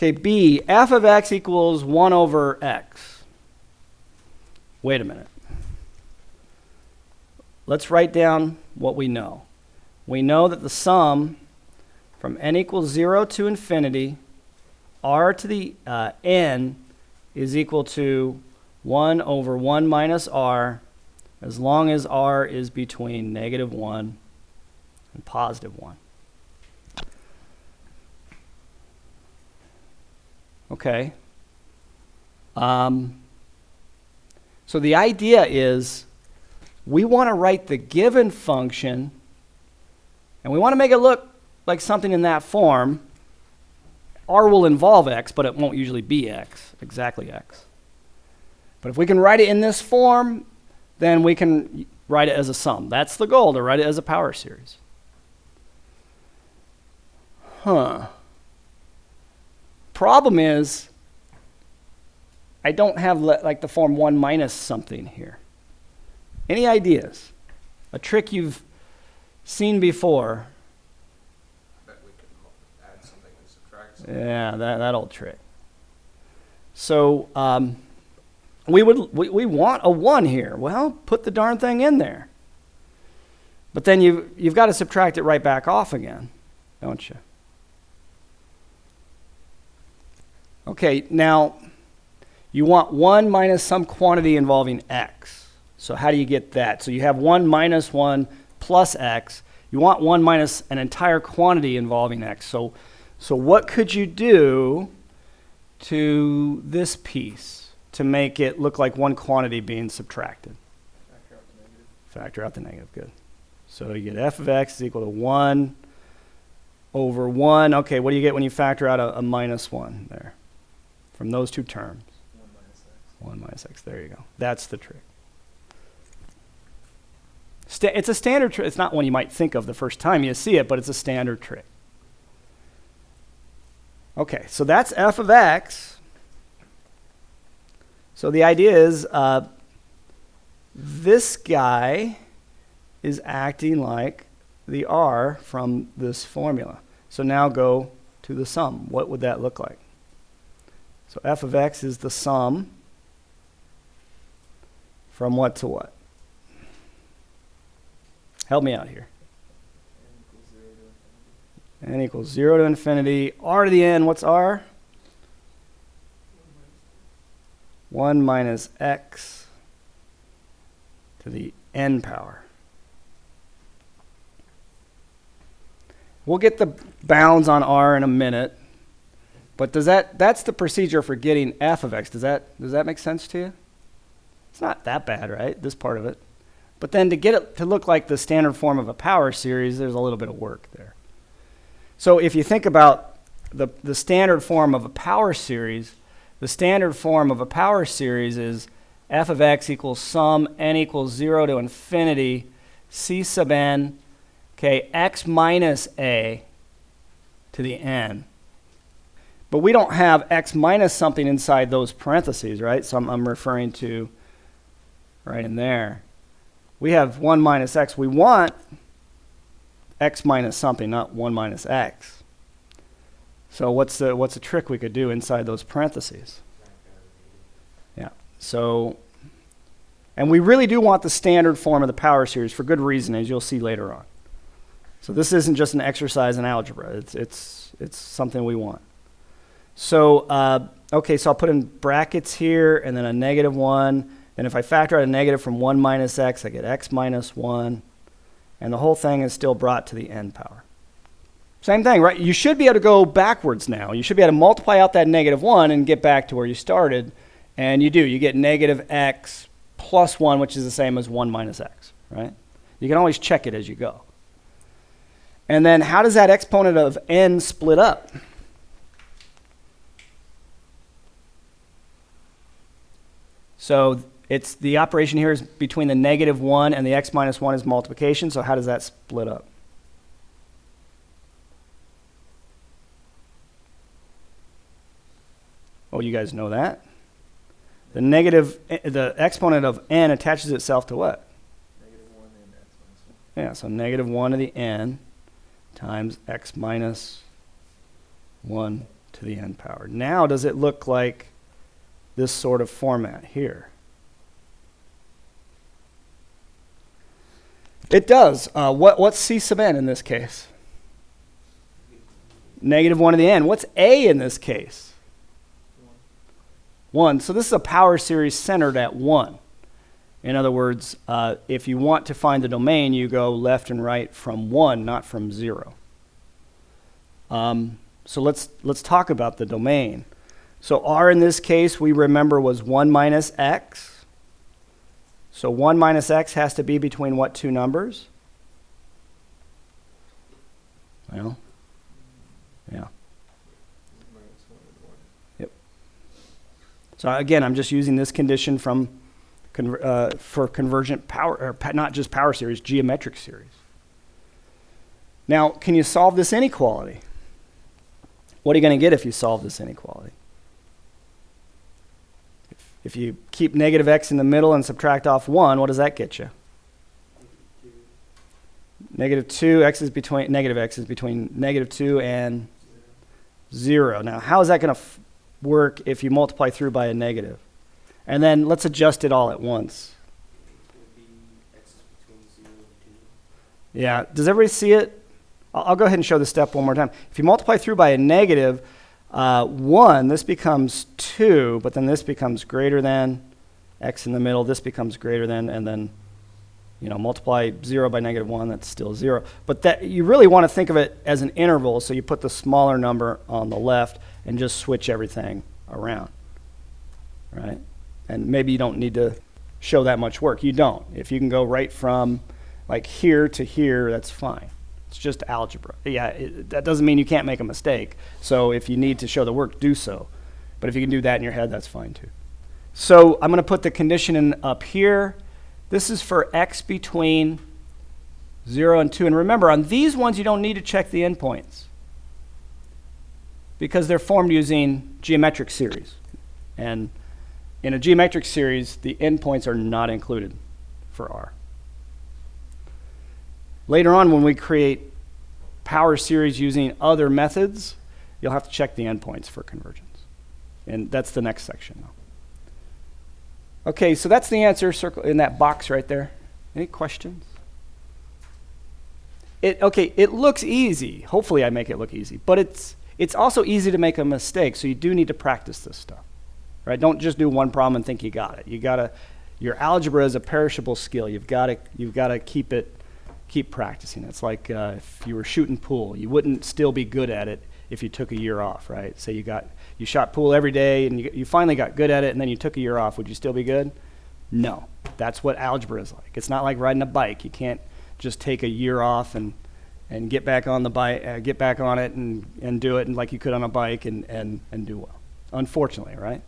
Okay, B, f of x equals 1 over x. Wait a minute. Let's write down what we know. We know that the sum from n equals 0 to infinity, r to the n is equal to 1 over 1 minus r, as long as r is between -1 and +1. Okay. So the idea is we want to write the given function, and we want to make it look like something in that form. R will involve x, but it won't usually be x, exactly x. But if we can write it in this form, then we can write it as a sum. That's the goal, to write it as a power series. Problem is, I don't have like the form 1 minus something here. Any ideas? A trick you've seen before? I bet we could add something and subtract something. Yeah, that old trick. So we want a 1 here. Well, put the darn thing in there. But then you've got to subtract it right back off again, don't you? Okay, now you want 1 minus some quantity involving x. So how do you get that? So you have 1 minus 1 plus x. You want 1 minus an entire quantity involving x. So what could you do to this piece to make it look like one quantity being subtracted? Factor out the negative. Factor out the negative, good. So you get f of x is equal to 1 over 1. Okay, what do you get when you factor out a minus 1 there? From those two terms. 1 minus x. 1 minus x, there you go. That's the trick. It's a standard trick. It's not one you might think of the first time you see it, but it's a standard trick. Okay, so that's f of x. So the idea is this guy is acting like the r from this formula. So now go to the sum. What would that look like? So f of x is the sum from what to what? Help me out here. N equals 0 to infinity. R to the n, what's r? 1 minus x to the n power. We'll get the bounds on r in a minute, but that's the procedure for getting f of x. Does that make sense to you? It's not that bad, right? This part of it. But then to get it to look like the standard form of a power series, there's a little bit of work there. So if you think about the standard form of a power series, the standard form of a power series is f of x equals sum n equals 0 to infinity c sub n, okay, x minus a to the n. But we don't have x minus something inside those parentheses, right? So I'm referring to right in there. We have 1 minus x. We want x minus something, not 1 minus x. So what's a trick we could do inside those parentheses? Yeah. So, and we really do want the standard form of the power series for good reason, as you'll see later on. So this isn't just an exercise in algebra. It's something we want. So okay, so I'll put in brackets here and then a -1. And if I factor out a negative from 1 minus x, I get x minus 1. And the whole thing is still brought to the n power. Same thing, right? You should be able to go backwards now. You should be able to multiply out that -1 and get back to where you started. And you do. You get negative x plus 1, which is the same as 1 minus x, right? You can always check it as you go. And then how does that exponent of n split up? So it's the operation here is between the -1 and the x minus 1 is multiplication. So how does that split up? Oh, you guys know that? The exponent of n attaches itself to what? -1 and x minus 1. Yeah, so -1 to the n times x minus 1 to the n power. Now, does it look like this sort of format here? It does. What's c sub n in this case? Negative 1 to the n. What's a in this case? 1. So this is a power series centered at 1. In other words, if you want to find the domain, you go left and right from 1, not from 0. So let's talk about the domain. So r in this case, we remember, was 1 minus x. So 1 minus x has to be between what two numbers? Well, yeah. Yep. So again, I'm just using this condition from for convergent power, or not just power series, geometric series. Now, can you solve this inequality? What are you going to get if you solve this inequality? If you keep negative x in the middle and subtract off 1, what does that get you? Negative 2, negative x is between negative 2 and 0. Now, how is that going to work if you multiply through by a negative? And then let's adjust it all at once. Yeah, does everybody see it? I'll go ahead and show the step one more time. If you multiply through by a negative 1, this becomes 2, but then this becomes greater than, x in the middle, this becomes greater than, and then multiply 0 by negative 1, that's still 0. But that you really want to think of it as an interval, so you put the smaller number on the left and just switch everything around, right? And maybe you don't need to show that much work. You don't. If you can go right from like here to here, that's fine. It's just algebra. Yeah, that doesn't mean you can't make a mistake. So if you need to show the work, do so. But if you can do that in your head, that's fine too. So I'm going to put the condition in up here. This is for x between 0 and 2. And remember, on these ones, you don't need to check the endpoints because they're formed using geometric series. And in a geometric series, the endpoints are not included for R. Later on, when we create power series using other methods, you'll have to check the endpoints for convergence. And that's the next section now. Okay, so that's the answer circle in that box right there. Any questions? It looks easy. Hopefully I make it look easy. But it's also easy to make a mistake, so you do need to practice this stuff. Right? Don't just do one problem and think you got it. Your algebra is a perishable skill. You've got to keep practicing. It's like if you were shooting pool, you wouldn't still be good at it if you took a year off, right? Say you shot pool every day and you finally got good at it and then you took a year off. Would you still be good? No. That's what algebra is like. It's not like riding a bike. You can't just take a year off and get back on the bike, get back on it and do it and like you could on a bike and do well. Unfortunately, right?